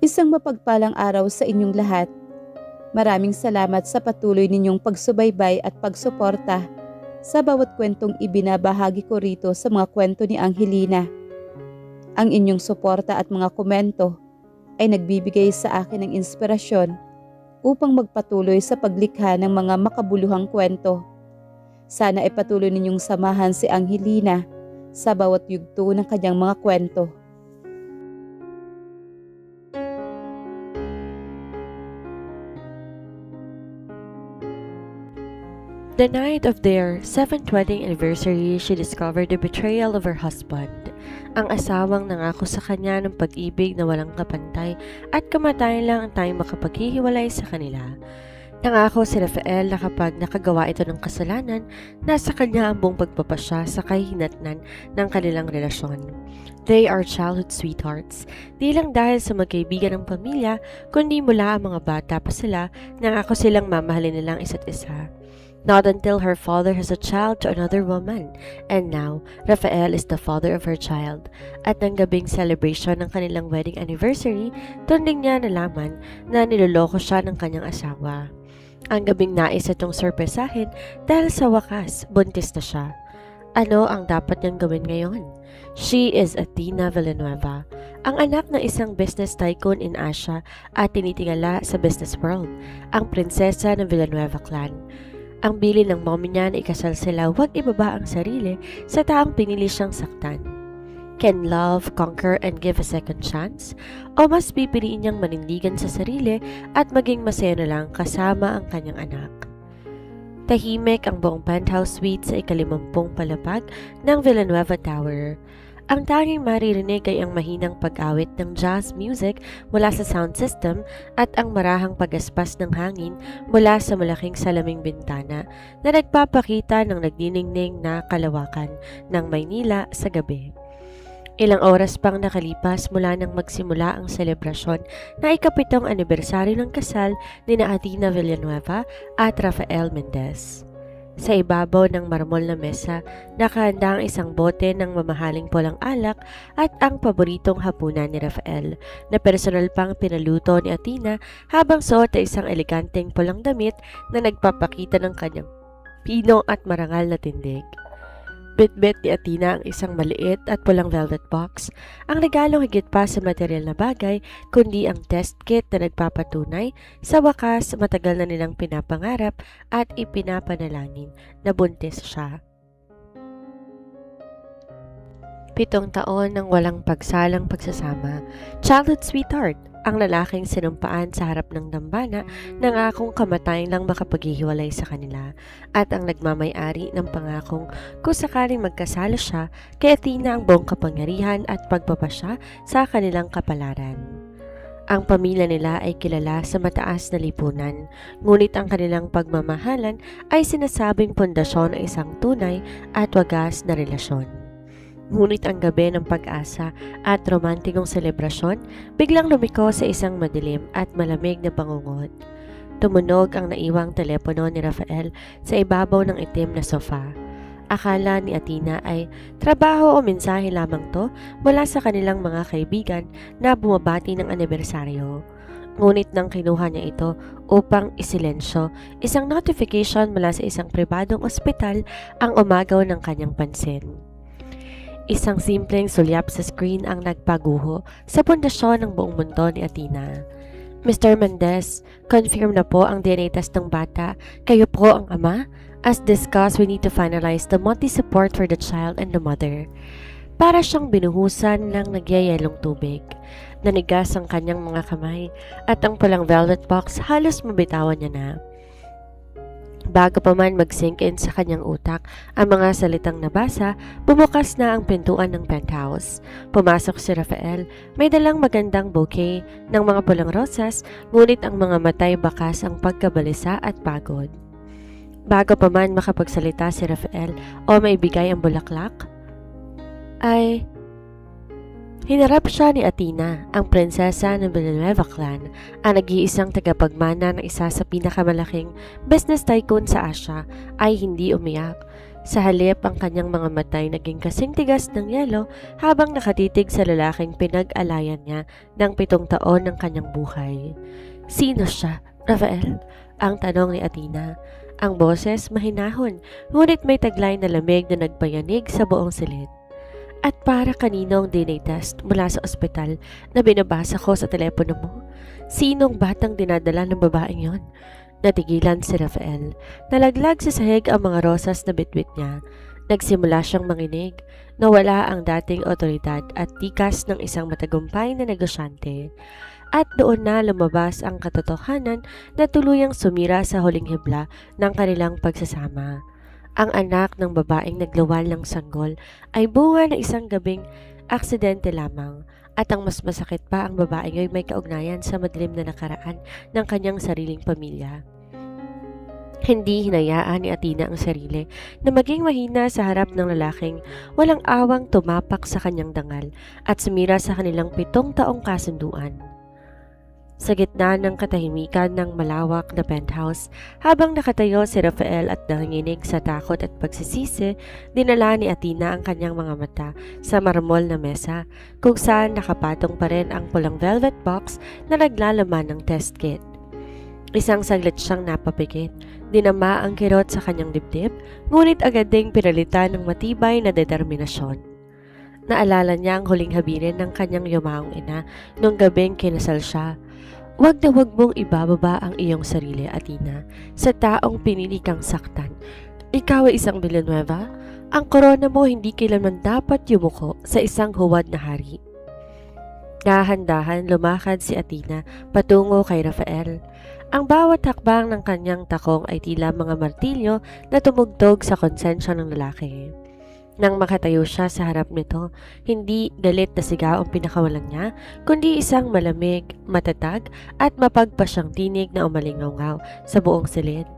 Isang mapagpalang araw sa inyong lahat. Maraming salamat sa patuloy ninyong pagsubaybay at pagsuporta sa bawat kwentong ibinabahagi ko rito sa mga kwento ni Angelina. Ang inyong suporta at mga komento ay nagbibigay sa akin ng inspirasyon upang magpatuloy sa paglikha ng mga makabuluhang kwento. Sana ay patuloy ninyong samahan si Angelina sa bawat yugto ng kanyang mga kwento. The night of their 7th wedding anniversary, she discovered the betrayal of her husband. Ang asawang nangako sa kanya ng pag-ibig na walang kapantay at kamatayan lang ang tayong makapaghihiwalay sa kanila. Nangako si Rafael na kapag nakagawa ito ng kasalanan, nasa kanya ang buong pagpapasya sa kahihinatnan ng kanilang relasyon. They are childhood sweethearts. Di lang dahil sa magkaibigan ng pamilya, kundi mula ang mga bata pa sila, nangako silang mamahalin nilang isa't isa. Not until her father has a child to another woman. And now, Rafael is the father of her child. At ng gabing celebration ng kanilang wedding anniversary, doon din niya nalaman na niloloko siya ng kanyang asawa. Ang gabing nais itong sorpresahin dahil sa wakas, buntis na siya. Ano ang dapat niyang gawin ngayon? She is Athena Villanueva, ang anak ng isang business tycoon in Asia at tinitingala sa business world, ang prinsesa ng Villanueva clan. Ang bilin ng mommy niya na ikasal sila, huwag ibaba ang sarili sa taong pinili siyang saktan. Can love conquer and give a second chance? O mas pipiliin niyang manindigan sa sarili at maging masaya na lang kasama ang kanyang anak? Tahimik ang buong penthouse suite sa ika-50 palapag ng Villanueva Tower. Ang tanging maririnig ay ang mahinang pag-awit ng jazz music mula sa sound system at ang marahang pagaspas ng hangin mula sa malaking salaming bintana na nagpapakita ng nagdiningning na kalawakan ng Maynila sa gabi. Ilang oras pang nakalipas mula nang magsimula ang selebrasyon na ika-7 anibersaryo ng kasal ni Athena Villanueva at Rafael Mendez. Sa ibabaw ng marmol na mesa, nakahanda ang isang bote ng mamahaling pulang alak at ang paboritong hapunan ni Rafael na personal pang pinaluto ni Athena habang suot ay isang eleganteng pulang damit na nagpapakita ng kanyang pinong at marangal na tindig. Bitbit ni Athena ang isang maliit at pulang velvet box, ang regalong higit pa sa material na bagay kundi ang test kit na nagpapatunay sa wakas matagal na nilang pinapangarap at ipinapanalangin na buntis siya. 7 taon ng walang pagsalang pagsasama, childhood sweetheart, ang lalaking sinumpaan sa harap ng dambana ng akong kamatayan lang makapaghihiwalay sa kanila at ang nagmamay-ari ng pangakong kung sakaling magkasala siya kay Athena ang buong kapangyarihan at pagpapasya sa kanilang kapalaran. Ang pamilya nila ay kilala sa mataas na lipunan, ngunit ang kanilang pagmamahalan ay sinasabing pundasyon ng isang tunay at wagas na relasyon. Ngunit ang gabi ng pag-asa at romantikong selebrasyon biglang lumiko sa isang madilim at malamig na bangungot. Tumunog ang naiwang telepono ni Rafael sa ibabaw ng itim na sofa. Akala ni Athena ay trabaho o mensahe lamang to mula sa kanilang mga kaibigan na bumabati ng anibersaryo. Ngunit nang kinuha niya ito upang isilensyo, isang notification mula sa isang pribadong ospital ang umagaw ng kanyang pansin. Isang simpleng sulyap sa screen ang nagpaguho sa pundasyon ng buong mundo ni Athena. Mr. Mendez, confirm na po ang DNA test ng bata. Kayo po ang ama? As discussed, we need to finalize the multi-support for the child and the mother. Para siyang binuhusan ng nagyayelong tubig. Nanigas ang kanyang mga kamay at ang pulang velvet box halos mabitawan niya na. Bago pa man mag-sink in sa kanyang utak ang mga salitang nabasa, bumukas na ang pintuan ng penthouse. Pumasok si Rafael, may dalang magandang bouquet ng mga pulang rosas, ngunit ang mga matay bakas ang pagkabalisa at pagod. Bago pa man makapagsalita si Rafael o maibigay ang bulaklak, ay hinarap siya ni Athena, ang prinsesa ng Villanueva clan, ang nag-iisang tagapagmana ng isa sa pinakamalaking business tycoon sa Asia, ay hindi umiyak. Sa halip, ang kanyang mga matay naging kasing tigas ng yelo habang nakatitig sa lalaking pinag-alayan niya ng 7 taon ng kanyang buhay. Sino siya, Rafael? Ang tanong ni Athena. Ang boses mahinahon, ngunit may taglay na lamig na nagpayanig sa buong silid. At para kaninong DNA test mula sa ospital na binabasa ko sa telepono mo? Sinong batang dinadala ng babaeng yon? Natigilan si Rafael. Nalaglag sa sahig ang mga rosas na bitbit niya. Nagsimula siyang manginig. Nawala ang dating otoridad at tikas ng isang matagumpay na negosyante. At doon na lumabas ang katotohanan na tuluyang sumira sa huling hibla ng kanilang pagsasama. Ang anak ng babaeng naglawal ng sanggol ay bunga ng isang gabing aksidente lamang. At ang mas masakit pa, ang babaeng ay may kaugnayan sa madilim na nakaraan ng kanyang sariling pamilya. Hindi hinayaan ni Athena ang sarili na maging mahina sa harap ng lalaking walang awang tumapak sa kanyang dangal at sumira sa kanilang 7 taong kasunduan. Sa gitna ng katahimikan ng malawak na penthouse, habang nakatayo si Rafael at nanginginig sa takot at pagsisisi, dinala ni Athena ang kanyang mga mata sa marmol na mesa kung saan nakapatong pa rin ang pulang velvet box na naglalaman ng test kit. Isang saglit siyang napapikit, dinama ang kirot sa kanyang dibdib, ngunit agad ding pinalitan ng matibay na determinasyon. Naalala niya ang huling habilin ng kanyang yumaong ina nung gabing kinasal siya. Huwag na huwag mong ibababa ang iyong sarili, Athena, sa taong pinili kang saktan. Ikaw ay isang Villanueva. Ang korona mo hindi kailanman dapat yumuko sa isang huwad na hari. Dahan-dahan lumakad si Athena patungo kay Rafael. Ang bawat hakbang ng kanyang takong ay tila mga martilyo na tumugtog sa konsensya ng lalaki. Nang makatayo siya sa harap nito, hindi galit na sigaw ang pinakawalan niya, kundi isang malamig, matatag at mapagpasyang tinig na umalingaw sa buong silid.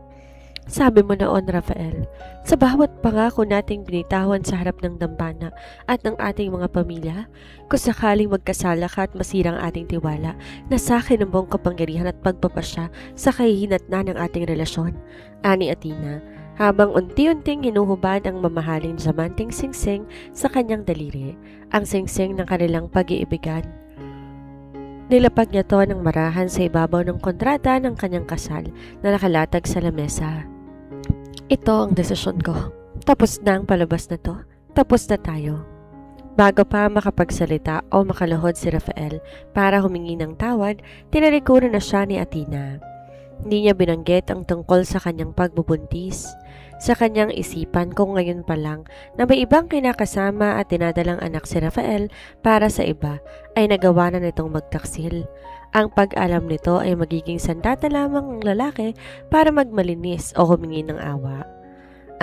Sabi mo noon, Rafael, sa bawat pangako nating binitawan sa harap ng dambana at ng ating mga pamilya, kung sakaling magkasala ka at masirang ating tiwala, na sa akin ang buong kapangyarihan at pagpapasya sa kahihinatnan ng ating relasyon, ani Athena, habang unti-unting hinuhubad ang mamahaling diamanting singsing sa kanyang daliri, ang singsing ng kanilang pag-iibigan. Nilapag niya to ng marahan sa ibabaw ng kontrata ng kanyang kasal na nakalatag sa lamesa. Ito ang desisyon ko. Tapos na ang palabas na to. Tapos na tayo. Bago pa makapagsalita o makalahod si Rafael para humingi ng tawad, tinalikuran na siya ni Athena. Hindi niya binanggit ang tungkol sa kanyang pagbubuntis. Sa kanyang isipan kung ngayon pa lang na may ibang kinakasama at dinadalang anak si Rafael para sa iba ay nagawa na nitong magtaksil. Ang pag-alam nito ay magiging sandata lamang ng lalaki para magmalinis o humingi ng awa.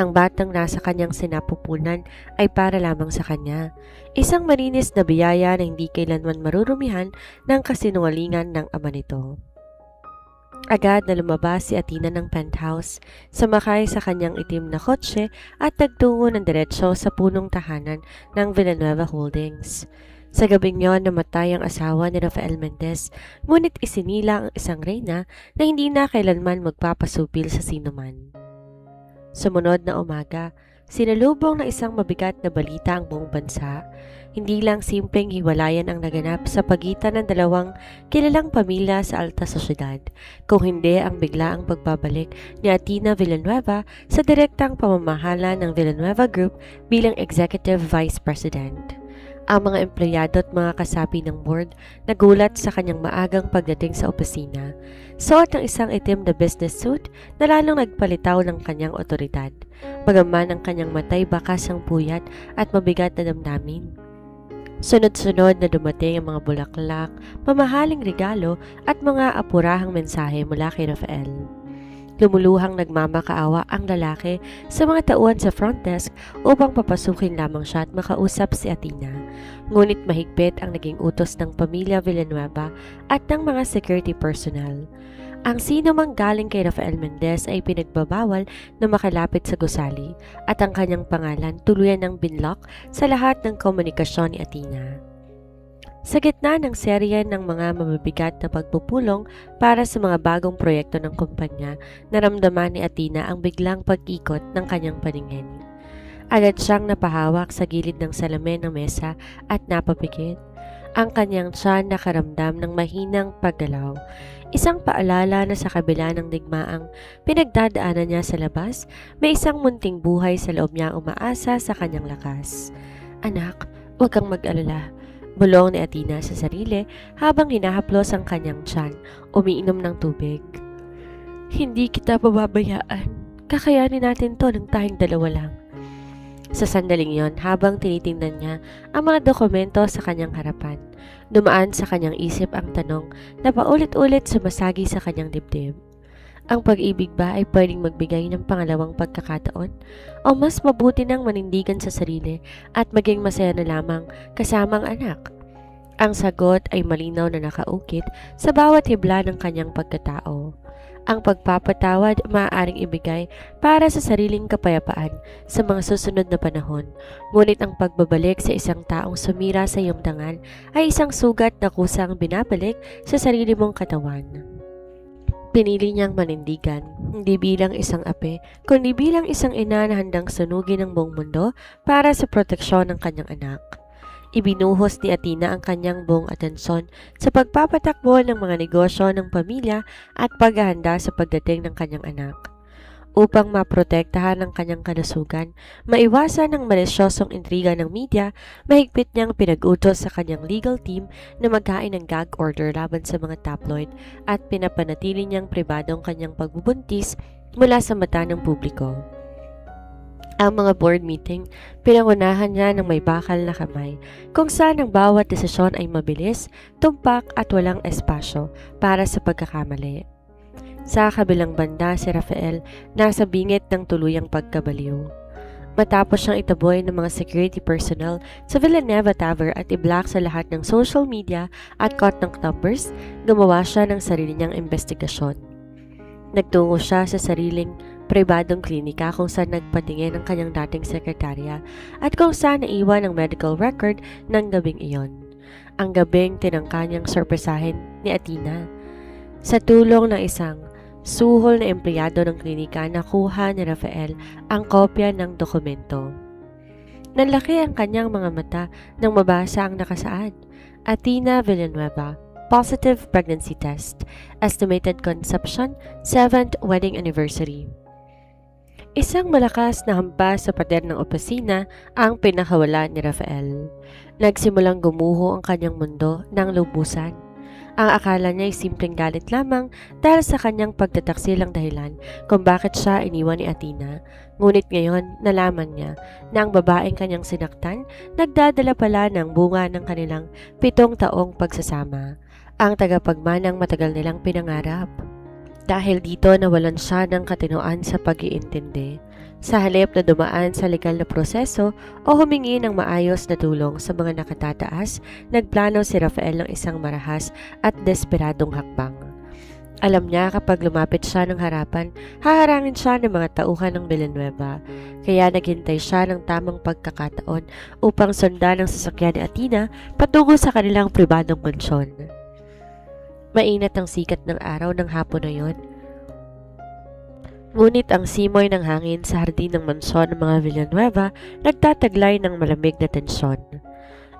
Ang batang nasa kanyang sinapupunan ay para lamang sa kanya. Isang malinis na biyaya na hindi kailanman marurumihan ng kasinungalingan ng ama nito. Agad na lumabas si Athena ng penthouse, sumakay sa kanyang itim na kotse at nagtungo ng diretsyo sa punong tahanan ng Villanueva Holdings. Sa gabing yon namatay ang asawa ni Rafael Mendez, ngunit isinila ang isang reyna na hindi na kailanman magpapasupil sa sinuman. Sumunod na umaga, sinalubong ng isang mabigat na balita ang buong bansa. Hindi lang simpleng hiwalayan ang naganap sa pagitan ng dalawang kilalang pamilya sa alta sosyedad, kung hindi ang biglaang pagbabalik ni Athena Villanueva sa direktang pamamahala ng Villanueva Group bilang Executive Vice President. Ang mga empleyado at mga kasapi ng board nagulat sa kanyang maagang pagdating sa opisina. Suot ng isang itim na business suit na lalong nagpalitaw ng kanyang otoridad, bagaman ang kanyang matay bakas ang puyat at mabigat na damdamin. Sunod-sunod na dumating ang mga bulaklak, mamahaling regalo at mga apurahang mensahe mula kay Rafael. Lumuluhang nagmamakaawa ang lalaki sa mga tauhan sa front desk upang papasukin lamang siya at makausap si Athena. Ngunit mahigpit ang naging utos ng pamilya Villanueva at ng mga security personnel. Ang sino mang galing kay Rafael Mendez ay pinagbabawal na makalapit sa gusali at ang kanyang pangalan tuluyan ng binlock sa lahat ng komunikasyon ni Athena. Sa gitna ng serye ng mga mabibigat na pagpupulong para sa mga bagong proyekto ng kumpanya, naramdaman ni Athena ang biglang pag-ikot ng kanyang paningin. Agad siyang napahawak sa gilid ng salamin ng mesa at napapikit. Ang kanyang tiyan nakaramdam ng mahinang paggalaw. Isang paalala na sa kabila ng digmaang pinagdadaanan niya sa labas, may isang munting buhay sa loob niya umaasa sa kanyang lakas. Anak, huwag kang mag-alala. Bulong ni Athena sa sarili habang hinahaplos ang kanyang tiyan, umiinom ng tubig. Hindi kita pababayaan. Kakayanin natin to ng tayong dalawa lang. Sa sandaling yon, habang tinitingnan niya ang mga dokumento sa kanyang harapan, dumaan sa kanyang isip ang tanong na paulit-ulit sumasagi sa kanyang dibdib. Ang pag-ibig ba ay pwedeng magbigay ng pangalawang pagkakataon? O mas mabuti nang manindigan sa sarili at maging masaya na lamang kasamang anak? Ang sagot ay malinaw na nakaukit sa bawat hibla ng kanyang pagkatao. Ang pagpapatawad maaaring ibigay para sa sariling kapayapaan sa mga susunod na panahon, ngunit ang pagbabalik sa isang taong sumira sa iyong dangal ay isang sugat na kusang binabalik sa sarili mong katawan. Pinili niyang manindigan, hindi bilang isang ape, kundi bilang isang ina na handang sunugin ang buong mundo para sa proteksyon ng kanyang anak. Ibinuhos ni Athena ang kanyang buong atensyon sa pagpapatakbo ng mga negosyo ng pamilya at paghahanda sa pagdating ng kanyang anak. Upang maprotektahan ang kanyang kalusugan, maiwasan ang malisyosong intriga ng media, mahigpit niyang pinag-utos sa kanyang legal team na maghain ng gag order laban sa mga tabloid at pinapanatili niyang pribadong kanyang pagbubuntis mula sa mata ng publiko. Ang mga board meeting, pinangunahan niya ng may bakal na kamay, kung saan ang bawat desisyon ay mabilis, tumpak at walang espasyo para sa pagkakamali. Sa kabilang banda, si Rafael nasa bingit ng tuluyang pagkabaliw. Matapos siyang itaboy ng mga security personnel sa Villanueva Tower at i-block sa lahat ng social media at contact numbers, gumawa siya ng sarili niyang investigasyon. Nagtungo siya sa sariling pribadong klinika kung saan nagpatingin ang kanyang dating sekretarya at kung saan naiwan ang medical record ng gabing iyon. Ang gabing tinangka niyang sorpresahin ni Athena. Sa tulong ng isang suhol na empleyado ng klinika, nakuha ni Rafael ang kopya ng dokumento. Nanlaki ang kanyang mga mata nang mabasa ang nakasaad. Athena Villanueva, positive pregnancy test, estimated conception, 7th wedding anniversary. Isang malakas na hampas sa pader ng opisina ang pinakawala ni Rafael. Nagsimulang gumuho ang kanyang mundo ng lubusan. Ang akala niya ay simpleng galit lamang dahil sa kanyang pagtataksilang dahilan kung bakit siya iniwan ni Athena. Ngunit ngayon, nalaman niya na ang babaeng kanyang sinaktan nagdadala pala ng bunga ng kanilang 7 taong pagsasama. Ang tagapagmanang matagal nilang pinangarap. Dahil dito nawalan siya ng katinoan sa pag-iintindi. Sa halip na dumaan sa legal na proseso o humingi ng maayos na tulong sa mga nakatataas, nagplano si Rafael ng isang marahas at desperadong hakbang. Alam niya kapag lumapit siya ng harapan, haharangin siya ng mga tauhan ng Villanueva. Kaya naghintay siya ng tamang pagkakataon upang sundan ang sasakyan ni Athena patungo sa kanilang pribadong mansyon. Mainit ang sikat ng araw ng hapon na yon. Ngunit ang simoy ng hangin sa hardin ng mansyon ng mga Villanueva nagtataglay ng malamig na tensyon.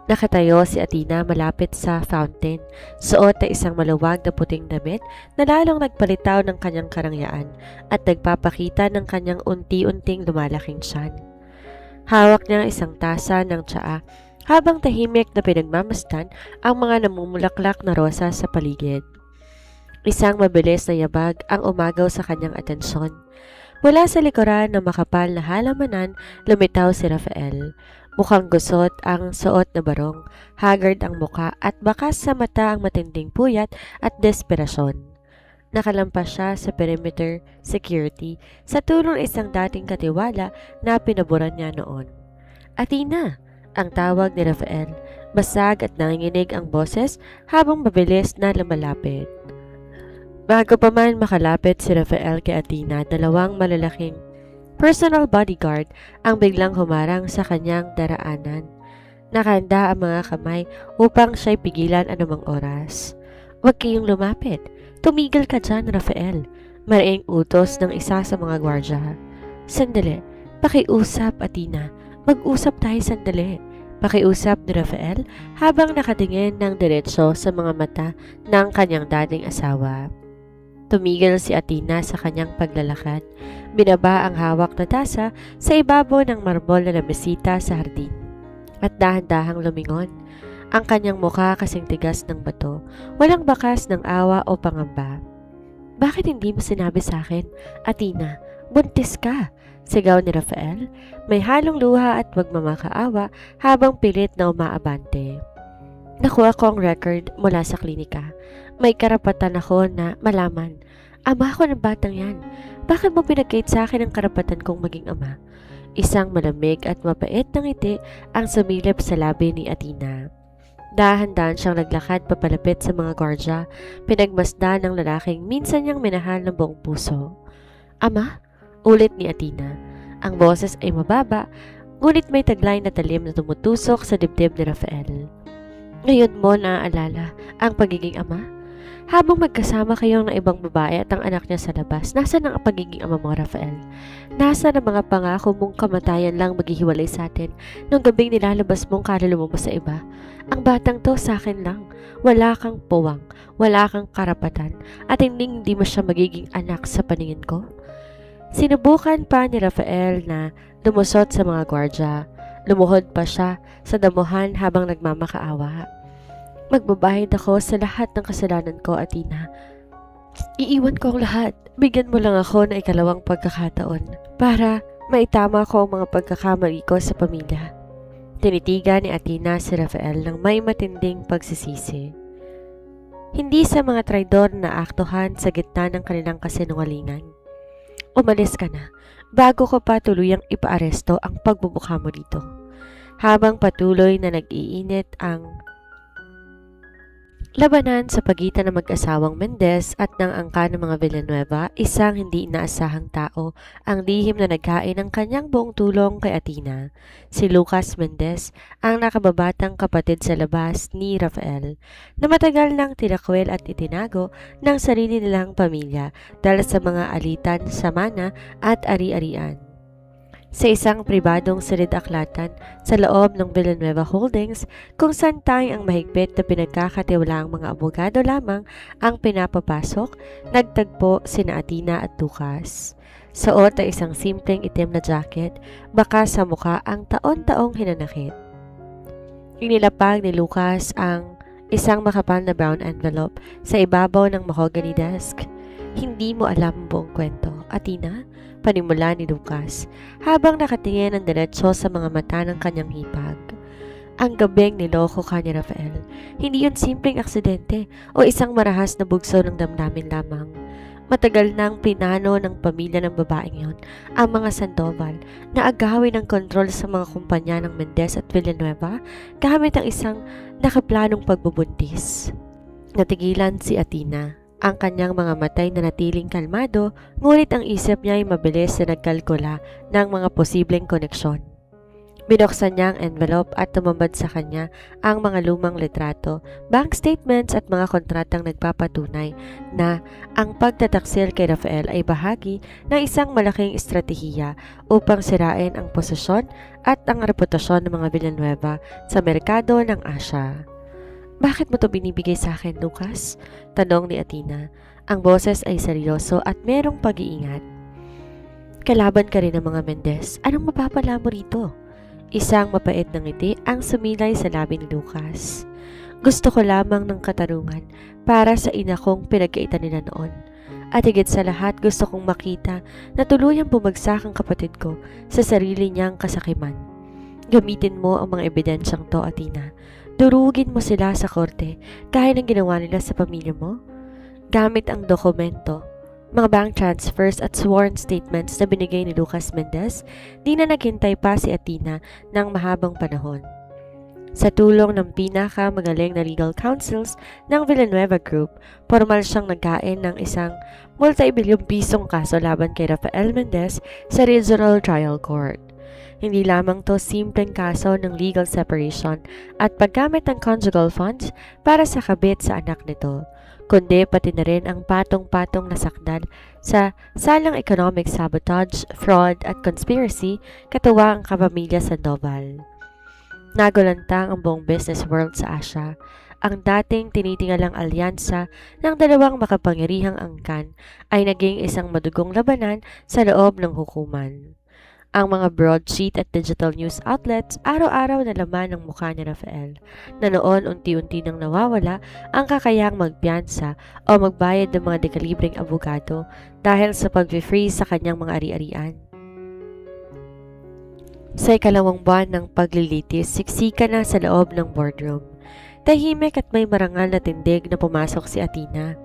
Nakatayo si Athena malapit sa fountain, suot na isang maluwag na puting damit na lalong nagpalitaw ng kanyang karangyaan at nagpapakita ng kanyang unti-unting lumalaking tiyan. Hawak niya isang tasa ng tsaa habang tahimik na pinagmamasdan ang mga namumulaklak na rosa sa paligid. Isang mabilis na yabag ang umagaw sa kanyang atensyon. Mula sa likuran ng makapal na halamanan, lumitaw si Rafael. Mukhang gusot ang suot na barong, haggard ang muka at bakas sa mata ang matinding puyat at desperasyon. Nakalampas siya sa perimeter security sa tulong ng isang dating katiwala na pinaboran niya noon. Athena! Ang tawag ni Rafael, basag at nanginginig ang boses habang mabilis na lumalapit. Bago pa man makalapit si Rafael kay Athena, 2 malalaking personal bodyguard ang biglang humarang sa kanyang daraanan. Nakahanda ang mga kamay upang siya'y pigilan anumang oras. Huwag kayong lumapit. Tumigil ka dyan, Rafael. Mariing utos ng isa sa mga gwardya. Sandali, Pakiusap, Athena. Mag-usap tayo sandali. Pakiusap ni Rafael habang nakatingin ng diretsyo sa mga mata ng kanyang dating asawa. Tumigil si Athena sa kanyang paglalakad. Binaba ang hawak na tasa sa ibabaw ng marmol na mesita sa hardin. At dahan-dahang lumingon. Ang kanyang mukha kasing tigas ng bato. Walang bakas ng awa o pangamba. Bakit hindi mo sinabi sa akin, Athena? Buntis ka! Sigaw ni Rafael. May halong luha at magmamakaawa habang pilit na umaabante. Nakuha ko ang record mula sa klinika. May karapatan ako na malaman. Ama ko ng batang yan. Bakit mo pinagkait sa akin ang karapatan kong maging ama? Isang malamig at mapait na ngiti ang sumilip sa labi ni Athena. Dahan-dahan siyang naglakad papalapit sa mga gwardya, pinagmasdan ng lalaking minsan niyang minahal ng buong puso. Ama? Ulit ni Athena. Ang boses ay mababa, ngunit may taglay na talim na tumutusok sa dibdib ni Rafael. Ngayon mo naaalala ang pagiging ama? Habang magkasama kayo ng ibang babae at ang anak niya sa labas, nasaan ang pagiging ama mo, Rafael? Nasaan ang mga pangako mong kamatayan lang maghihiwalay sa atin nung gabing nilalabas mong kaluluwa mo sa iba? Ang batang to sa akin lang. Wala kang puwang, wala kang karapatan, at hindi mo siya magiging anak sa paningin ko. Sinubukan pa ni Rafael na lumusot sa mga gwardya. Lumuhod pa siya sa damuhan habang nagmamakaawa. Magbabayad ako sa lahat ng kasalanan ko, Athena. Iiwan ko ang lahat. Bigyan mo lang ako ng ikalawang pagkakataon para maitama ko ang mga pagkakamali ko sa pamilya. Tinitigan ni Athena si Rafael ng may matinding pagsisisi. Hindi sa mga traidor na aktuhan sa gitna ng kanilang kasinungalingan. Umalis ka na bago ko pa tuluyang ipaaresto ang pagbubukha mo dito. Habang patuloy na nag-iinit ang labanan sa pagitan ng mag-asawang Mendez at ng angka ng mga Villanueva, isang hindi inaasahang tao ang lihim na naghain ng kanyang buong tulong kay Athena. Si Lucas Mendez, ang nakababatang kapatid sa labas ni Rafael, na matagal nang tinakwil at itinago ng sarili nilang pamilya dahil sa mga alitan sa mana at ari-arian. Sa isang pribadong silid-aklatan sa loob ng Villanueva Holdings kung saan tanging ang mahigpit na pinagkakatiwalaang mga abogado lamang ang pinapapasok, nagtagpo sina Athena at Lucas. Suot ay isang simpleng itim na jacket, baka sa mukha ang taon-taong hinanakit. Inilapag ni Lucas ang isang makapal na brown envelope sa ibabaw ng mahogany desk. Hindi mo alam ang buong kwento, Athena? Panimula ni Lucas habang nakatingin ng diretsyo sa mga mata ng kanyang hipag. Ang gabing niloko ka ni Rafael, hindi yun simpleng aksidente o isang marahas na bugso ng damdamin lamang. Matagal nang pinano ng pamilya ng babaeng yon ang mga Sandoval na agawin ng kontrol sa mga kumpanya ng Mendez at Villanueva gamit ang isang nakaplanong pagbubuntis. Natigilan si Athena. Ang kanyang mga matay na natiling kalmado, ngunit ang isip niya ay mabilis na nagkalkula ng mga posibleng koneksyon. Binuksan niya ang envelope at tumambad sa kanya ang mga lumang litrato, bank statements at mga kontratang nagpapatunay na ang pagtataksil kay Rafael ay bahagi ng isang malaking estratehiya upang sirain ang posisyon at ang reputasyon ng mga Villanueva sa merkado ng Asia. Bakit mo to binibigay sa akin, Lucas? Tanong ni Athena. Ang boses ay seryoso at merong pag-iingat. Kalaban ka rin ng mga Mendez. Anong mapapala mo rito? Isang mapait na ngiti ang sumilay sa labi ni Lucas. Gusto ko lamang ng katarungan para sa ina kong pinagkaitan nila noon. At higit sa lahat gusto kong makita na tuluyang bumagsak ang kapatid ko sa sarili niyang kasakiman. Gamitin mo ang mga ebidensyang to, Athena. Durugin mo sila sa korte gaya ng ginawa nila sa pamilya mo. Gamit ang dokumento, mga bank transfers at sworn statements na binigay ni Lucas Mendez, di na naghintay pa si Athena ng mahabang panahon. Sa tulong ng pinakamagaling na legal counsels ng Villanueva Group, formal siyang nagkain ng isang multi-bilyong pisong kaso laban kay Rafael Mendez sa Regional Trial Court. Hindi lamang to simpleng kaso ng legal separation at paggamit ng conjugal funds para sa kabit sa anak nito, kundi pati na rin ang patong-patong na sakdal sa salang economic sabotage, fraud at conspiracy katuwa ang kapamilya Sandoval. Nagulantang ang buong business world sa Asia. Ang dating tinitingalang alyansa ng dalawang makapangyarihang angkan ay naging isang madugong labanan sa loob ng hukuman. Ang mga broadsheet at digital news outlets araw-araw na laman ng mukha ni Rafael, na noon unti-unti nang nawawala ang kakayahang magpiyansa o magbayad ng mga dekalibreng abogado dahil sa pag-freeze sa kanyang mga ari-arian. Sa ikalawang buwan ng paglilitis, siksika na sa loob ng boardroom. Tahimik at may marangal na tindig na pumasok si Athena.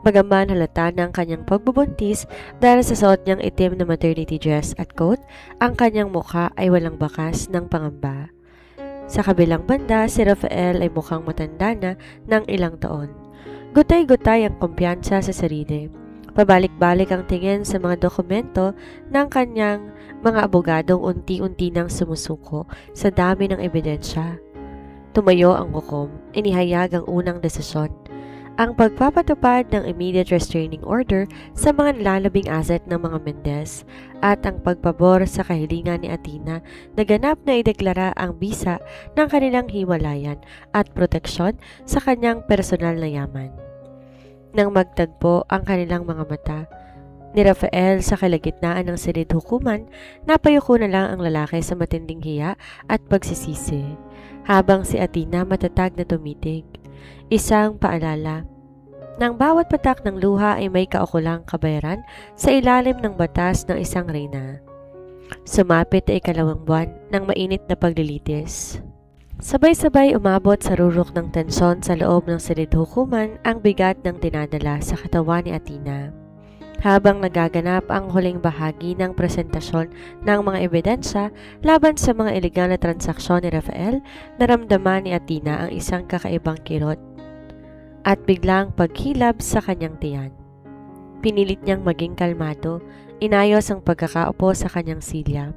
Bagaman halata ng kanyang pagbubuntis dahil sa suot niyang itim na maternity dress at coat, ang kanyang mukha ay walang bakas ng pangamba. Sa kabilang banda, si Rafael ay mukhang matanda na ng ilang taon. Gutay-gutay ang kumpiyansa sa sarili. Pabalik-balik ang tingin sa mga dokumento ng kanyang mga abogadong unti-unti nang sumusuko sa dami ng ebidensya. Tumayo ang hukom, inihayag ang unang desisyon. Ang pagpapatupad ng immediate restraining order sa mga nalalabing asset ng mga Mendez at ang pagpabor sa kahilingan ni Athena na ganap na ideklara ang bisa ng kanilang hiwalayan at proteksyon sa kanyang personal na yaman. Nang magtagpo ang kanilang mga mata ni Rafael sa kalagitnaan ng silid hukuman, napayuko na lang ang lalaki sa matinding hiya at pagsisisi, habang si Athena matatag na tumitig. Isang paalala, ng bawat patak ng luha ay may kaukulang kabayaran sa ilalim ng batas ng isang reyna. Sumapit ay ikalawang buwan ng mainit na paglilitis. Sabay-sabay umabot sa rurok ng tensyon sa loob ng silid hukuman ang bigat ng dinadala sa katawan ni Athena. Habang nagaganap ang huling bahagi ng presentasyon ng mga ebidensya laban sa mga ilegal na transaksyon ni Rafael, naramdaman ni Athena ang isang kakaibang kirot at biglang paghilab sa kanyang tiyan. Pinilit niyang maging kalmado, inayos ang pagkakaupo sa kanyang silya.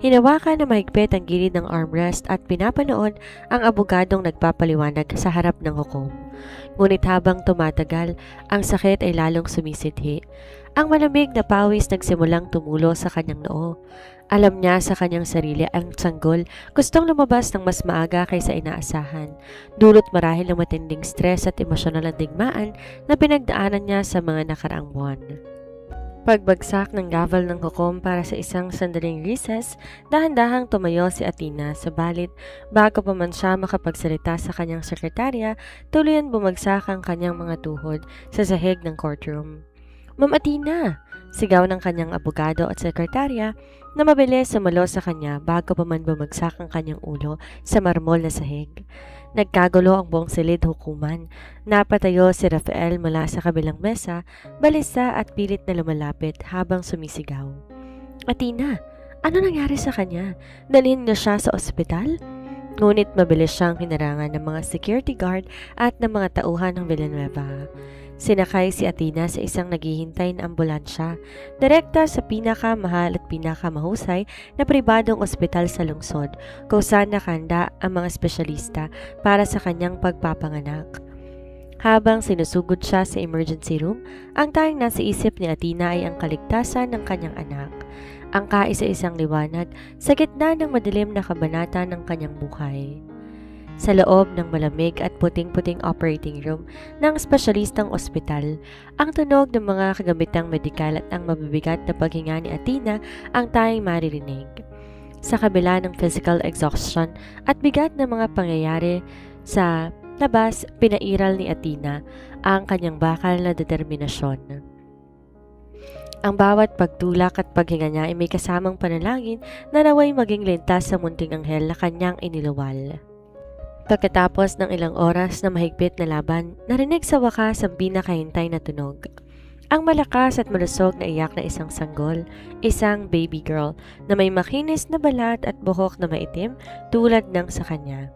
Hinawakan na mahigpit ang gilid ng armrest at pinapanood ang abogadong nagpapaliwanag sa harap ng hukom. Ngunit habang tumatagal, ang sakit ay lalong sumisithi. Ang malamig na pawis nagsimulang tumulo sa kanyang noo. Alam niya sa kanyang sarili ang sanggol gustong lumabas ng mas maaga kaysa inaasahan. Dulot marahil ng matinding stress at emosyonal na digmaan na pinagdaanan niya sa mga nakaraang buwan. Pagbagsak ng gavel ng hukom para sa isang sandaling recess, dahan-dahang tumayo si Athena, subalit bago pa man siya makapagsalita sa kanyang sekretarya, tuluyan bumagsak ang kanyang mga tuhod sa sahig ng courtroom. "Ma'am Athena!" Sigaw ng kanyang abogado at sekretarya na mabilis sumalo sa kanya bago pa man bumagsak ang kanyang ulo sa marmol na sahig. Nagkagulo ang buong silid hukuman. Napatayo si Rafael mula sa kabilang mesa, balisa at pilit na lumalapit habang sumisigaw. "Athena, ano nangyari sa kanya? Dalhin niyo siya sa ospital?" Ngunit mabilis siyang hinarangan ng mga security guard at ng mga tauhan ng Villanueva. Sinakay si Athena sa isang naghihintay na ambulansya, direkta sa pinakamahal at pinakamahusay na pribadong ospital sa lungsod, kung saan nakahanda ang mga espesyalista para sa kanyang pagpapanganak. Habang sinusugod siya sa emergency room, ang tanging nasa isip ni Athena ay ang kaligtasan ng kanyang anak. Ang kaisa-isang liwanag sa gitna ng madilim na kabanata ng kanyang buhay. Sa loob ng malamig at puting-puting operating room ng espesyalistang ospital, ang tunog ng mga kagamitang medikal at ang mabibigat na paghinga ni Athena ang tanging maririnig. Sa kabila ng physical exhaustion at bigat ng mga pangyayari sa labas, pinairal ni Athena ang kanyang bakal na determinasyon. Ang bawat pagtulak at paghinga niya ay may kasamang panalangin na naway maging lintas sa munting anghel na kanyang iniluwal. Pagkatapos ng ilang oras na mahigpit na laban, narinig sa wakas ang pinakahintay na tunog. Ang malakas at malusog na iyak na isang sanggol, isang baby girl na may makinis na balat at buhok na maitim tulad ng sa kanya.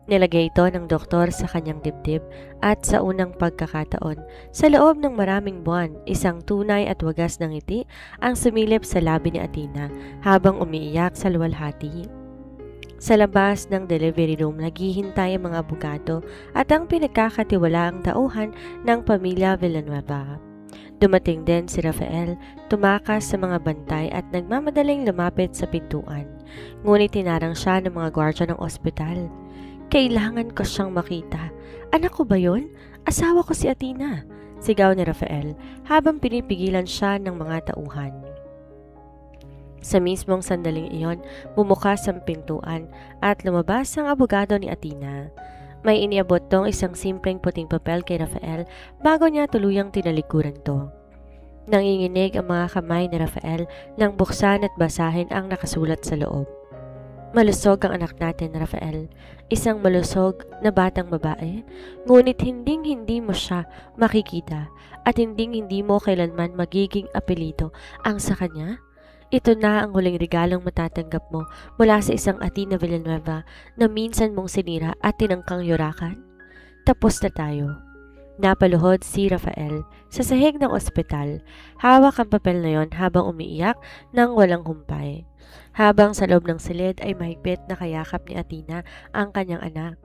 Nilagay ito ng doktor sa kanyang dibdib at sa unang pagkakataon, sa loob ng maraming buwan, isang tunay at wagas na ngiti ang sumilip sa labi ni Athena habang umiiyak sa luwalhati. Sa labas ng delivery room, naghihintay ang mga abogado at ang pinagkakatiwalaang tauhan ng pamilya Villanueva. Dumating din si Rafael, tumakas sa mga bantay at nagmamadaling lumapit sa pintuan. Ngunit tinarang siya ng mga gwardya ng ospital. "Kailangan ko siyang makita. Anak ko ba yun? Asawa ko si Athena," sigaw ni Rafael habang pinipigilan siya ng mga tauhan. Sa mismong sandaling iyon, bumukas ang pintuan at lumabas ang abogado ni Athena. May iniabot tong isang simpleng puting papel kay Rafael bago niya tuluyang tinalikuran to. Nanginginig ang mga kamay ni Rafael nang buksan at basahin ang nakasulat sa loob. "Malusog ang anak natin, Rafael. Isang malusog na batang babae, ngunit hinding-hindi mo siya makikita at hinding-hindi mo kailanman magiging apelyido ang sa kanya. Ito na ang huling regalong matatanggap mo mula sa isang Athena Villanueva na minsan mong sinira at tinangkang yurakan. Tapos na tayo." Napaluhod si Rafael sa sahig ng ospital. Hawak ang papel na yon habang umiiyak ng walang humpay. Habang sa loob ng silid ay mahigpit na kayakap ni Athena ang kanyang anak,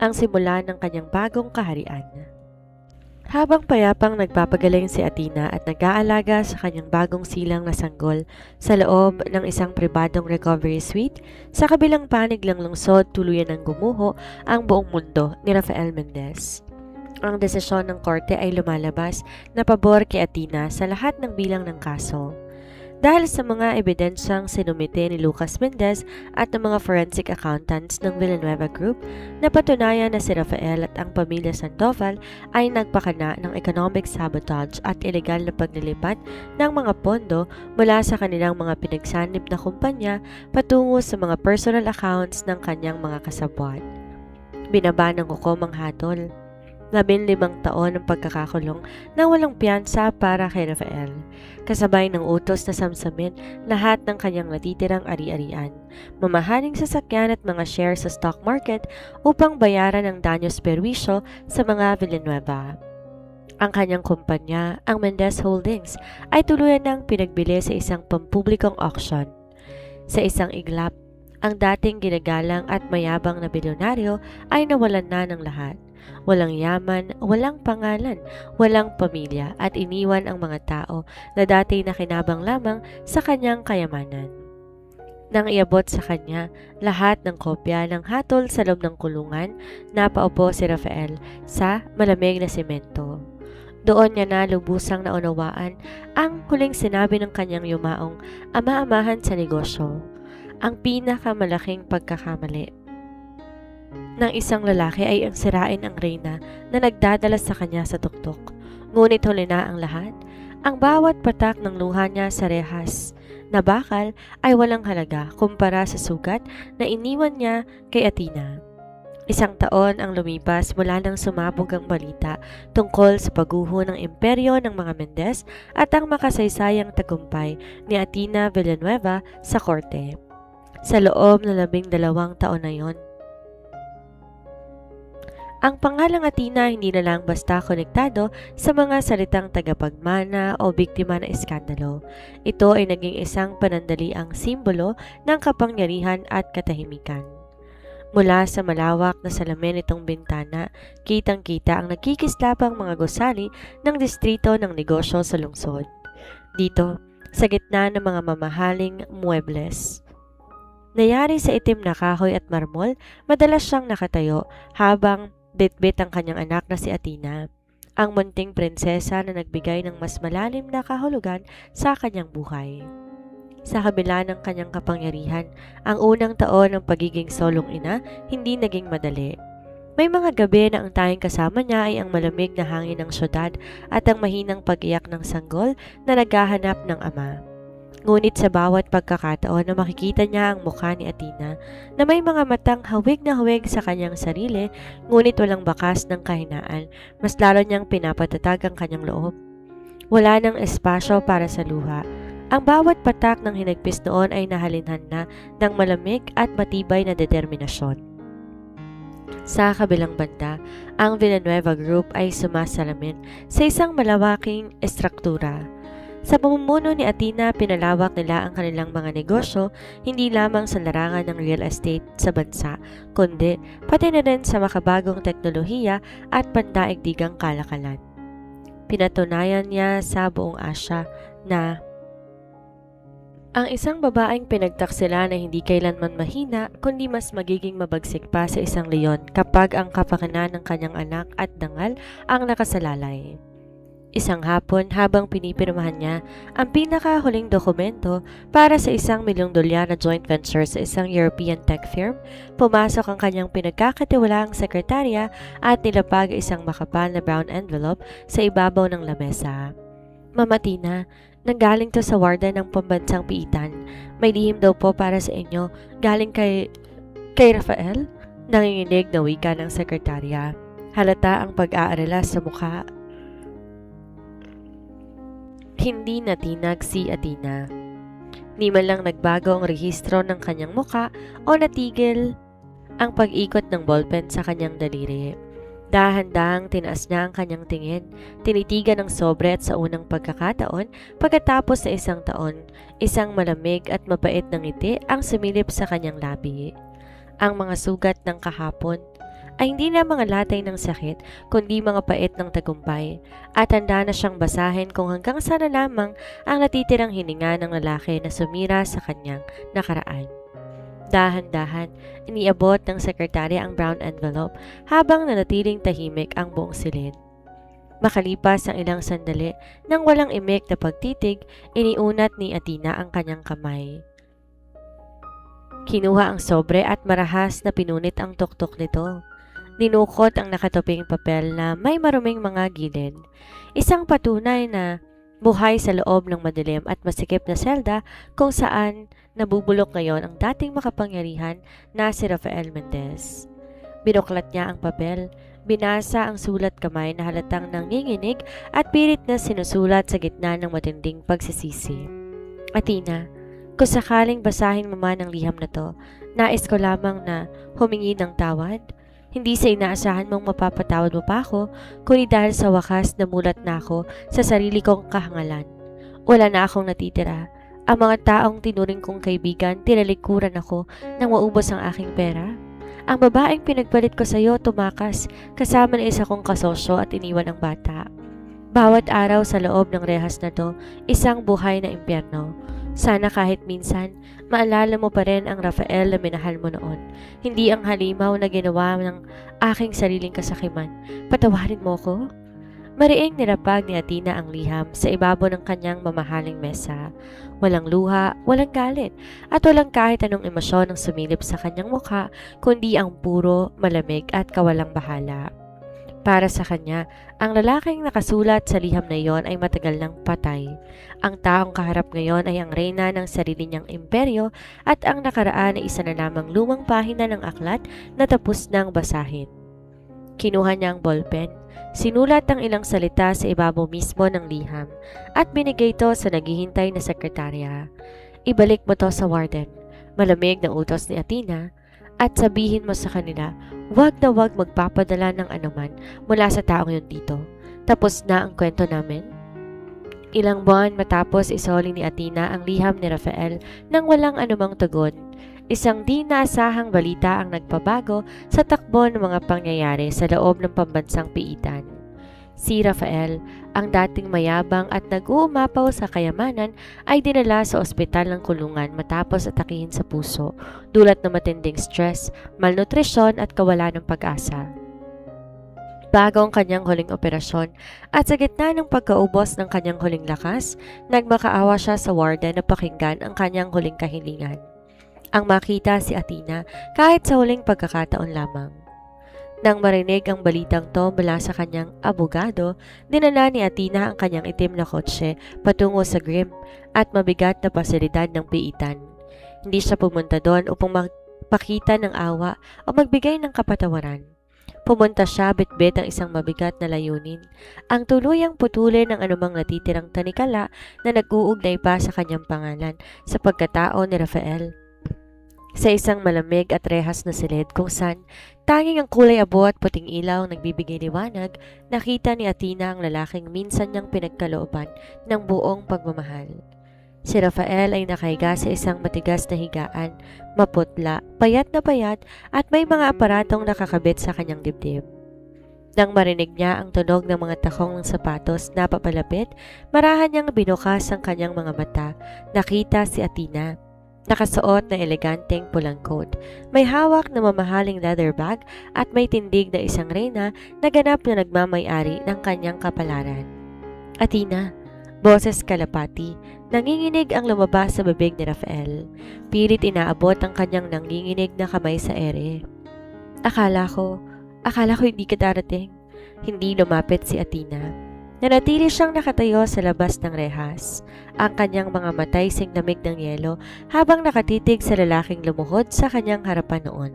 ang simula ng kanyang bagong kaharian. Habang payapang nagpapagaling si Athena at nag-aalaga sa kanyang bagong silang na sanggol sa loob ng isang pribadong recovery suite, sa kabilang panig lang lungsod tuluyan ng gumuho ang buong mundo ni Rafael Mendez. Ang desisyon ng korte ay lumalabas na pabor kay Athena sa lahat ng bilang ng kaso. Dahil sa mga ebidensyang sinumite ni Lucas Mendez at ng mga forensic accountants ng Villanueva Group, napatunayan na si Rafael at ang pamilya Sandoval ay nagpakana ng economic sabotage at illegal na paglilipat ng mga pondo mula sa kanilang mga pinagsanib na kumpanya patungo sa mga personal accounts ng kanyang mga kasabwat. Binaba ng hukom ang hatol. 15 taon ng pagkakakulong na walang piyansa para kay Rafael, kasabay ng utos na samsamin lahat ng kanyang natitirang ari-arian, mamahaling sasakyan at mga shares sa stock market upang bayaran ang danyos perwisyo sa mga Villanueva. Ang kanyang kumpanya, ang Mendez Holdings, ay tuluyan ng pinagbili sa isang pampublikong auction. Sa isang iglap, ang dating ginagalang at mayabang na bilyonaryo ay nawalan na ng lahat. Walang yaman, walang pangalan, walang pamilya at iniwan ang mga tao na dati nakinabang lamang sa kanyang kayamanan. Nang iabot sa kanya lahat ng kopya ng hatol sa loob ng kulungan, napaupo si Rafael sa malamig na semento. Doon niya na lubusang naunawaan ang huling sinabi ng kanyang yumaong ama-amahan sa negosyo, ang pinakamalaking pagkakamali ng isang lalaki ay ang sirain ang reyna na nagdadala sa kanya sa tuktok. Ngunit huli na ang lahat. Ang bawat patak ng luha niya sa rehas na bakal ay walang halaga kumpara sa sugat na iniwan niya kay Athena. 1 taon ang lumipas mula nang sumabog ang balita tungkol sa pagguho ng imperyo ng mga Mendez at ang makasaysayang tagumpay ni Athena Villanueva sa korte. Sa loob ng 12 taon na yon, ang pangalang Athena hindi na lang basta konektado sa mga salitang tagapagmana o biktima ng iskandalo. Ito ay naging isang panandaliang simbolo ng kapangyarihan at katahimikan. Mula sa malawak na salamin nitong bintana, kitang-kita ang nagkikislapang mga gusali ng distrito ng negosyo sa lungsod. Dito, sa gitna ng mga mamahaling muebles, nayari sa itim na kahoy at marmol, madalas siyang nakatayo habang bitbit ang kanyang anak na si Athena, ang munting prinsesa na nagbigay ng mas malalim na kahulugan sa kanyang buhay. Sa kabila ng kanyang kapangyarihan, ang unang taon ng pagiging solong ina hindi naging madali. May mga gabi na ang tanging kasama niya ay ang malamig na hangin ng syudad at ang mahinang pag-iyak ng sanggol na naghahanap ng ama. Ngunit sa bawat pagkakataon na makikita niya ang mukha ni Athena na may mga matang hawig na hawig sa kanyang sarili ngunit walang bakas ng kahinaan, mas lalo niyang pinapatatag ang kanyang loob. Wala nang espasyo para sa luha. Ang bawat patak ng hinagpis noon ay nahalinhan na ng malamig at matibay na determinasyon. Sa kabilang banda, ang Villanueva Group ay sumasalamin sa isang malawaking estruktura. Sa pamumuno ni Athena, pinalawak nila ang kanilang mga negosyo hindi lamang sa larangan ng real estate sa bansa, kundi pati na rin sa makabagong teknolohiya at pandaigdigang kalakalan. Pinatunayan niya sa buong Asya na ang isang babaeng pinagtaksila na hindi kailanman mahina kundi mas magiging mabagsik pa sa isang leon kapag ang kapakanan ng kanyang anak at dangal ang nakasalalay. Isang hapon habang pinipirmahan niya ang pinakahuling dokumento para sa $1 million na joint venture sa isang European tech firm, pumasok ang kanyang pinagkakatiwalaang sekretarya at nilapag isang makapal na brown envelope sa ibabaw ng lamesa. Mama Tina, nanggaling to sa warden ng pambansang piitan. May lihim daw po para sa inyo, galing kay Rafael? Nanginginig na wika ng sekretarya. Halata ang pag-aalala sa mukha. Hindi natinag si Athena. Ni man lang nagbago ang rehistro ng kanyang muka o natigil ang pag-ikot ng ballpen sa kanyang daliri. Dahan-dahang tinaas niya ang kanyang tingin, tinitigan ng sobre at sa unang pagkakataon, pagkatapos sa isang taon, isang malamig at mapait na ngiti ang sumilip sa kanyang labi. Ang mga sugat ng kahapon ay hindi na mga latay ng sakit, kundi mga pait ng tagumpay, at handa na siyang basahin kung hanggang sana lamang ang natitirang hininga ng lalaki na sumira sa kanyang nakaraan. Dahan-dahan, iniabot ng sekretarya ang brown envelope habang nanatiling tahimik ang buong silid. Makalipas ang ilang sandali, nang walang imik na pagtitig, iniunat ni Athena ang kanyang kamay. Kinuha ang sobre at marahas na pinunit ang tuktok nito. Dinukot ang nakatuping papel na may maruming mga gilid. Isang patunay na buhay sa loob ng madilim at masikip na selda kung saan nabubulok ngayon ang dating makapangyarihan na si Rafael Mendez. Binuklat niya ang papel, binasa ang sulat kamay na halatang nanginginig at pilit na sinusulat sa gitna ng matinding pagsisisi. Athena, kung sakaling basahin mo man ang liham na to, nais ko lamang na humingi ng tawad. Hindi sa inaasahan mong mapapatawad mo pa ako, kundi dahil sa wakas namulat na ako sa sarili kong kahangalan. Wala na akong natitira. Ang mga taong tinuring kong kaibigan, tinalikuran ako nang maubos ang aking pera. Ang babaeng pinagpalit ko sa iyo tumakas, kasama na isa kong kasosyo at iniwan ang bata. Bawat araw sa loob ng rehas na to, isang buhay na impyerno. Sana kahit minsan, maalala mo pa rin ang Rafael na minahal mo noon. Hindi ang halimaw na ginawa ng aking sariling kasakiman. Patawarin mo ko? Mariing nilapag ni Athena ang liham sa ibabaw ng kanyang mamahaling mesa. Walang luha, walang galit, at walang kahit anong emosyon ang sumilip sa kanyang mukha, kundi ang puro, malamig at kawalang bahala. Para sa kanya, ang lalaking nakasulat sa liham na iyon ay matagal nang patay. Ang taong kaharap ngayon ay ang reyna ng sarili niyang imperyo at ang nakaraan ay isa na lamang lumang pahina ng aklat na tapos nang basahin. Kinuha niya ang ballpen, sinulat ang ilang salita sa ibabaw mismo ng liham at binigay ito sa naghihintay na sekretarya. Ibalik mo to sa warden, malamig na utos ni Athena, at sabihin mo sa kanila, wag na wag magpapadala ng anuman mula sa taong yun dito. Tapos na ang kwento namin. Ilang buwan matapos isoli ni Athena ang liham ni Rafael nang walang anumang tugon. Isang di naasahang balita ang nagpabago sa takbo ng mga pangyayari sa loob ng pambansang piitan. Si Rafael, ang dating mayabang at nag-uumapaw sa kayamanan, ay dinala sa ospital ng kulungan matapos atakihin sa puso, dulot ng matinding stress, malnutrisyon at kawalan ng pag-asa. Bago ang kanyang huling operasyon at sa gitna ng pagkaubos ng kanyang huling lakas, nagmakaawa siya sa warden na pakinggan ang kanyang huling kahilingan. Ang makita si Athena kahit sa huling pagkakataon lamang. Nang marinig ang balitang to mula sa kanyang abogado, dinala ni Athena ang kanyang itim na kotse patungo sa grim at mabigat na pasilidad ng piitan. Hindi siya pumunta doon upang magpakita ng awa o magbigay ng kapatawaran. Pumunta siya bitbit ang isang mabigat na layunin, ang tuluyang putulin ng anumang natitirang tanikala na nag-uugnay pa sa kanyang pangalan sa pagkatao ni Rafael. sa isang malamig at rehas na silid kung saan tanging ang kulay abo at puting ilaw ang nagbibigay liwanag, nakita ni Athena ang lalaking minsan niyang pinagkalooban ng buong pagmamahal. Si Rafael ay nakahiga sa isang matigas na higaan, maputla, payat at may mga aparatong nakakabit sa kanyang dibdib. Nang marinig niya ang tunog ng mga takong ng sapatos na papalapit, marahan niyang binukas ang kanyang mga mata. Nakita si Athena. Nakasuot na eleganteng pulang coat. May hawak na mamahaling leather bag at may tindig na isang reyna na ganap na nagmamay-ari ng kanyang kapalaran. Athena, boses kalapati. Nanginginig ang lumabas sa bibig ni Rafael. Pilit inaabot ang kanyang nanginginig na kamay sa ere. Akala ko hindi ka darating. Hindi lumapit si Athena. Nanatili siyang nakatayo sa labas ng rehas. Ang kanyang mga matay singnamig ng yelo habang nakatitig sa lalaking lumuhod sa kanyang harapan noon.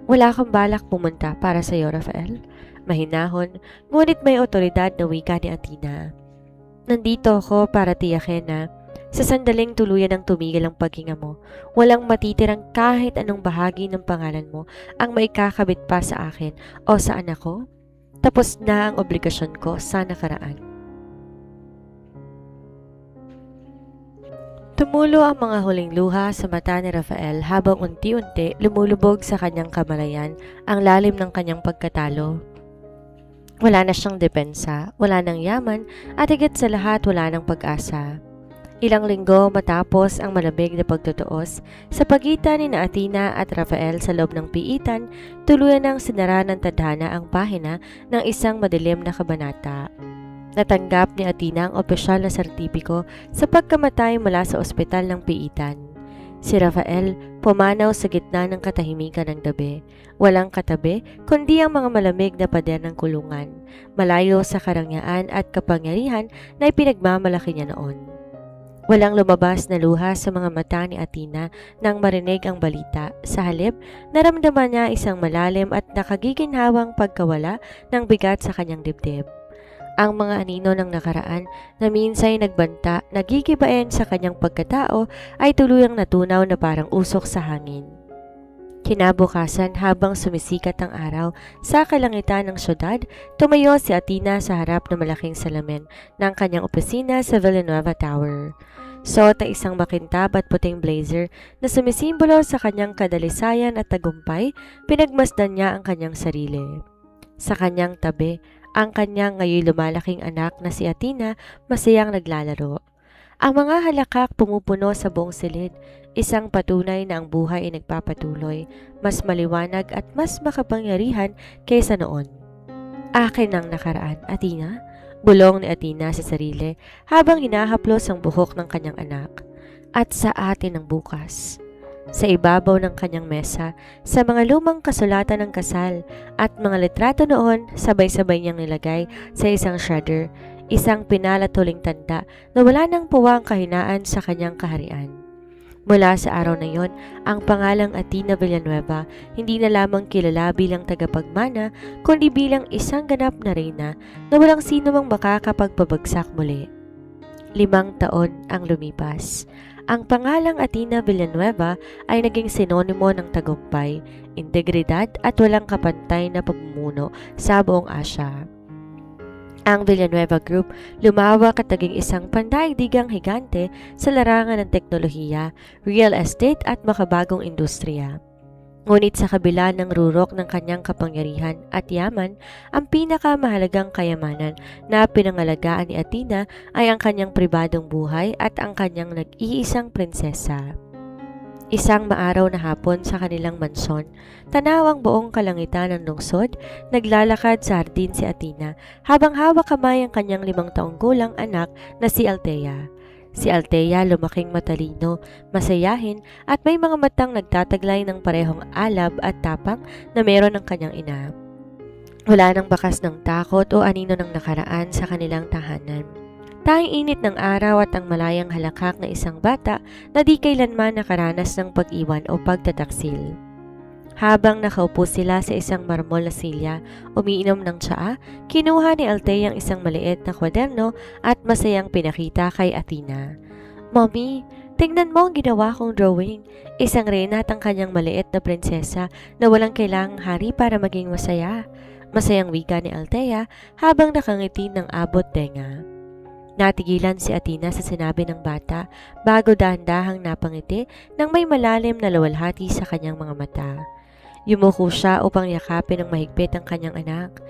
Wala akong balak pumunta para sa iyo, Rafael. Mahinahon, ngunit may otoridad na wika ni Athena. Nandito ako para tiyakin na sa sandaling tuluyan ng tumigil ang paghinga mo, walang matitirang kahit anong bahagi ng pangalan mo ang maikakabit pa sa akin o sa anak ko. Tapos na ang obligasyon ko sa nakaraan. Tumulo ang mga huling luha sa mata ni Rafael habang unti-unti lumulubog sa kanyang kamalayan ang lalim ng kanyang pagkatalo. Wala na siyang depensa, wala nang yaman at higit sa lahat wala nang pag-asa. Ilang linggo matapos ang malamig na pagtutuos sa pagitan ni Athena at Rafael sa loob ng piitan, tuluyan ng sinara ng tadhana ang pahina ng isang madilim na kabanata. Natanggap ni Athena ang opisyal na sertipiko sa pagkamatay mula sa ospital ng piitan. Si Rafael pumanaw sa gitna ng katahimikan ng gabi. Walang katabi kundi ang mga malamig na pader ng kulungan, malayo sa karangyaan at kapangyarihan na ipinagmamalaki niya noon. Walang lumabas na luha sa mga mata ni Athena nang marinig ang balita. Sa halip, naramdaman niya isang malalim at nakagiginhawang pagkawala ng bigat sa kanyang dibdib. Ang mga anino ng nakaraan na minsay nagbanta, nagigibain sa kanyang pagkatao ay tuluyang natunaw na parang usok sa hangin. Kinabukasan habang sumisikat ang araw sa kalangitan ng syudad, tumayo si Athena sa harap ng malaking salamin ng kanyang opisina sa Villanueva Tower. Suot ang isang makintab at puting blazer na sumisimbolo sa kanyang kadalisayan at tagumpay, pinagmasdan niya ang kanyang sarili. Sa kanyang tabi, ang kanyang ngayon lumalaking anak na si Athena masayang naglalaro. Ang mga halakak pumupuno sa buong silid, isang patunay na ang buhay ay nagpapatuloy, mas maliwanag at mas makapangyarihan kaysa noon. Akin ang nakaraan, Athena, bulong ni Athena sa sarili habang hinahaplos ang buhok ng kanyang anak. At sa atin ang bukas. Sa ibabaw ng kanyang mesa, sa mga lumang kasulatan ng kasal at mga litrato noon, sabay-sabay niyang nilagay sa isang shredder, isang pinalatuling tanda na wala nang puwang kahinaan sa kanyang kaharian. Mula sa araw na yon, ang pangalang Athena Villanueva hindi na lamang kilala bilang tagapagmana, kundi bilang isang ganap na reyna na walang sino mang makakapagpabagsak muli. 5 taon ang lumipas. Ang pangalang Athena Villanueva ay naging sinonimo ng tagumpay, integridad at walang kapantay na pamumuno sa buong Asya. Ang Villanueva Group lumawak at naging isang pandaigdigang higante sa larangan ng teknolohiya, real estate at makabagong industriya. Ngunit sa kabila ng rurok ng kanyang kapangyarihan at yaman, ang pinakamahalagang kayamanan na pinangalagaan ni Athena ay ang kanyang pribadong buhay at ang kanyang nag-iisang prinsesa. Isang maaraw na hapon sa kanilang mansyon, tanaw ang buong kalangitan ng lungsod, naglalakad sa hardin si Athena habang hawak kamay ang kanyang 5 taong gulang anak na si Althea. Si Althea lumaking matalino, masayahin at may mga matang nagtataglay ng parehong alab at tapang na meron ng kanyang ina. Wala nang bakas ng takot o anino ng nakaraan sa kanilang tahanan. Tanging init ng araw at ang malayang halakak na isang bata na di kailanman nakaranas ng pag-iwan o pagtataksil. Habang nakaupo sila sa isang marmol na silya, umiinom ng tsaa, kinuha ni Althea ang isang maliit na kwaderno at masayang pinakita kay Athena. "Mommy, Tingnan mo ang ginawa kong drawing. Isang reyna at ang kanyang maliit na prinsesa na walang kailangang hari para maging masaya. Masayang wika ni Althea habang nakangiti ng abot tenga. Natigilan si Athena sa sinabi ng bata bago dahan-dahang napangiti nang may malalim na luwalhati sa kanyang mga mata. Yumuko siya upang yakapin ng mahigpit ang kanyang anak.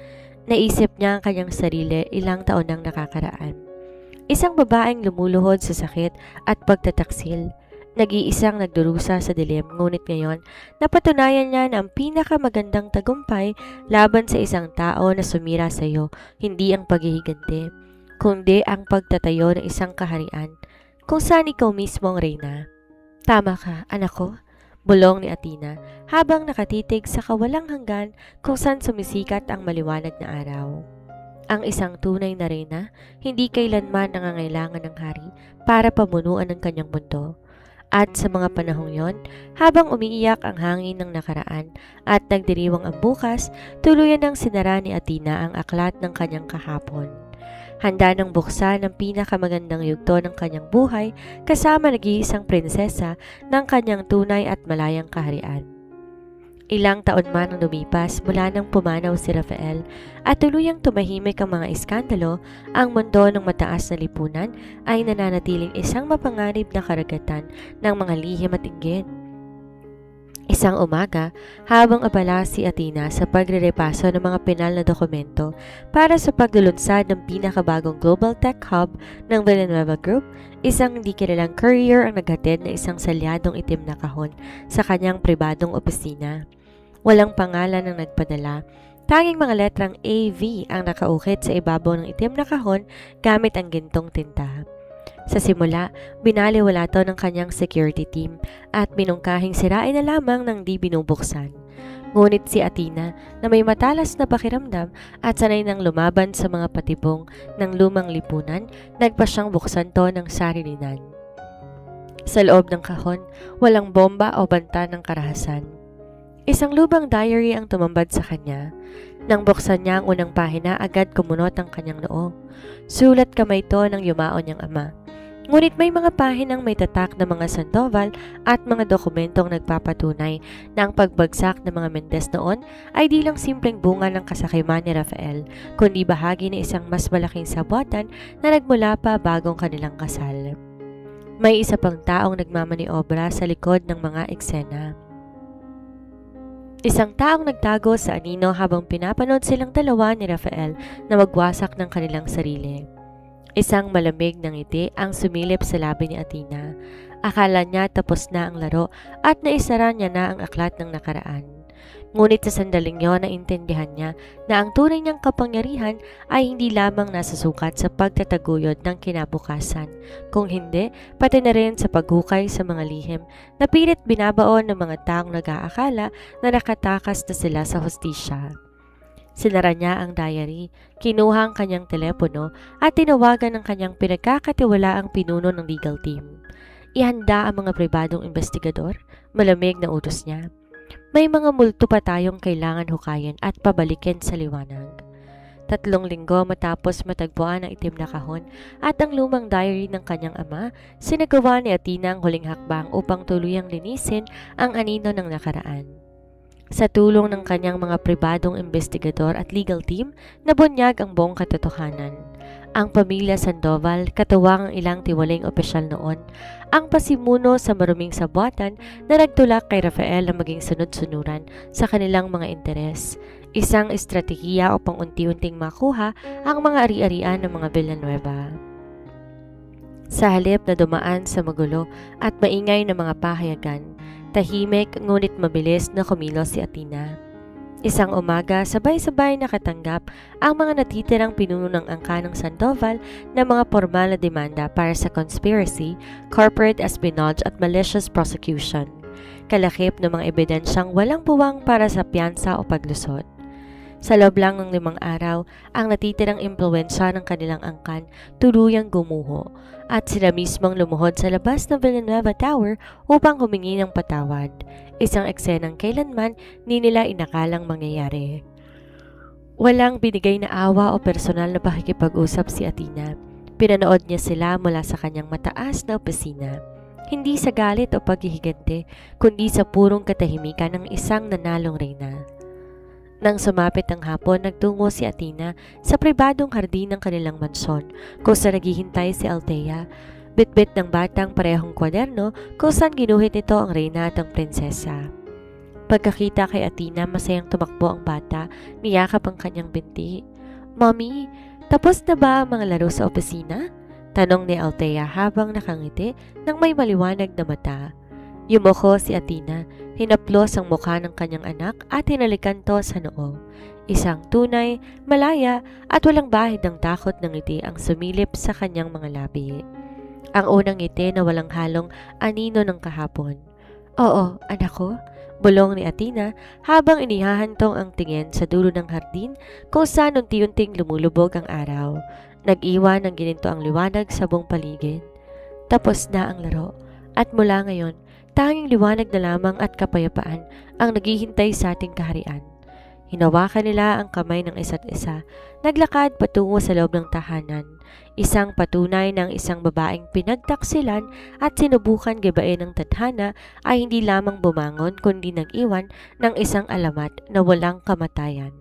Naisip niya ang kanyang sarili ilang taon nang nakakaraan. Isang babaeng lumuluhod sa sakit at pagtataksil. Nag-iisang nagdurusa sa dilim, ngunit ngayon napatunayan niya na ang pinakamagandang tagumpay laban sa isang tao na sumira sa iyo, hindi ang paghihiganti, kundi ang pagtatayo ng isang kaharian kung saan ikaw mismo ang reyna. Tama ka, anak ko, bulong ni Athena habang nakatitig sa kawalang hanggan kung saan sumisikat ang maliwanag na araw. Ang isang tunay na reyna, hindi kailanman nangangailangan ng hari para pamunuan ang kanyang mundo. At sa mga panahong yon, habang umiiyak ang hangin ng nakaraan at nagdiriwang ang bukas, tuluyan ng sinara ni Athena ang aklat ng kanyang kahapon. Handa nang buksan ang pinakamagandang yugto ng kanyang buhay kasama nag-iisang prinsesa ng kanyang tunay at malayang kaharian. Ilang taon man ang lumipas mula nang pumanaw si Rafael at tuluyang tumahimik ang mga iskandalo, ang mundo ng mataas na lipunan ay nananatiling isang mapanganib na karagatan ng mga lihim at inggit. Isang umaga, habang abala si Athena sa pagrerepaso ng mga pinal na dokumento para sa paglulunsad ng pinakabagong global tech hub ng Villanueva Group, isang hindi kilalang courier ang naghatid na isang salyadong itim na kahon sa kanyang pribadong opisina. Walang pangalan ang nagpadala, tanging mga letrang AV ang nakaukit sa ibabaw ng itim na kahon gamit ang gintong tinta. Sa simula, binaliwala to ng kanyang security team at minungkahing sirain na lamang ng di binubuksan. Ngunit si Athena na may matalas na pakiramdam at sanay ng lumaban sa mga patibong ng lumang lipunan, nagpa siyang buksan to ng sarilinan. Sa loob ng kahon, walang bomba o banta ng karahasan. Isang lubang diary ang tumambad sa kanya. Nang buksan niya ang unang pahina, agad kumunot ang kanyang noo. Sulat kamay to ng yumaon niyang ama. Ngunit may mga pahinang may tatak na mga Sandoval at mga dokumentong nagpapatunay na ang pagbagsak ng mga Mendez noon ay di lang simpleng bunga ng kasakiman ni Rafael, kundi bahagi ng isang mas malaking sabuatan na nagmula pa bagong kanilang kasal. May isa pang taong nagmamaniobra sa likod ng mga eksena. Isang taong nagtago sa anino habang pinapanood silang dalawa ni Rafael na magwasak ng kanilang sarili. Isang malamig na ngiti ang sumilip sa labi ni Athena. Akala niya tapos na ang laro at naisara niya na ang aklat ng nakaraan. Ngunit sa sandaling yon naintindihan niya na ang tunay niyang kapangyarihan ay hindi lamang nasusukat sa pagtataguyod ng kinabukasan, kung hindi pati na rin sa paghukay sa mga lihim na pilit binabaon ng mga taong nag-aakala na nakatakas na sila sa hustisya. Sinara niya ang diary, kinuha ang kanyang telepono at tinawagan ng kanyang pinagkakatiwalaang pinuno ng legal team. Ihanda ang mga pribadong investigador, malamig na utos niya. May mga multo pa tayong kailangan hukayin at pabalikin sa liwanag. 3 linggo matapos matagpuan ang itim na kahon at ang lumang diary ng kanyang ama, sinagawa ni Athena ang huling hakbang upang tuluyang linisin ang anino ng nakaraan. Sa tulong ng kanyang mga pribadong investigador at legal team, nabunyag ang buong katotohanan. Ang pamilya Sandoval, katuwang ang ilang tiwaling opisyal noon, ang pasimuno sa maruming sabuatan na nagtulak kay Rafael na maging sunod-sunuran sa kanilang mga interes. Isang estratehiya upang unti-unting makuha ang mga ari-arian ng mga Villanueva. Sa halip na dumaan sa magulo at maingay na mga pahayagan, tahimik ngunit mabilis na kumilos si Athena. Isang umaga, sabay-sabay nakatanggap ang mga natitirang pinuno ng angka ng Sandoval na mga formal na demanda para sa conspiracy, corporate espionage at malicious prosecution. Kalakip ng mga ebidensyang walang puwang para sa piyansa o paglusot. Sa loob lang ng 5 araw, ang natitirang impluwensya ng kanilang angkan tuluyang gumuho at sila mismong lumuhod sa labas ng Villanueva Tower upang humingi ng patawad. Isang eksenang kailanman ni nila inakalang mangyayari. Walang binigay na awa o personal na pakikipag-usap si Athena. Pinanood niya sila mula sa kanyang mataas na opisina. Hindi sa galit o paghihigante, kundi sa purong katahimikan ng isang nanalong reyna. Nang sumapit ang hapon, nagtungo si Athena sa pribadong hardin ng kanilang mansyon kung saan naghihintay si Althea. Bitbit ng batang parehong kwaderno kung saan ginuhit nito ang reyna at ang prinsesa. Pagkakita kay Athena, masayang tumakbo ang bata, niyakap ang kanyang binti. "Mommy, tapos na ba ang mga laro sa opisina?" Tanong ni Althea habang nakangiti ng may maliwanag na mata. Yumuko si Athena, hinaplos ang mukha ng kanyang anak at hinalikan to sa noo. Isang tunay, malaya at walang bahid ng takot ng ngiti ang sumilip sa kanyang mga labi. Ang unang ngiti na walang halong anino ng kahapon. "Oo, anak ko," bulong ni Athena habang inihahantong ang tingin sa dulo ng hardin kung saan unti-unting lumulubog ang araw. Nag-iwan ng gininto ang liwanag sa buong paligid. Tapos na ang laro at mula ngayon, tanging liwanag na lamang at kapayapaan ang naghihintay sa ating kaharian. Hinawakan nila ang kamay ng isa't isa, naglakad patungo sa loob ng tahanan. Isang patunay ng isang babaeng pinagtaksilan at sinubukan gibain ng tadhana ay hindi lamang bumangon kundi nag-iwan ng isang alamat na walang kamatayan.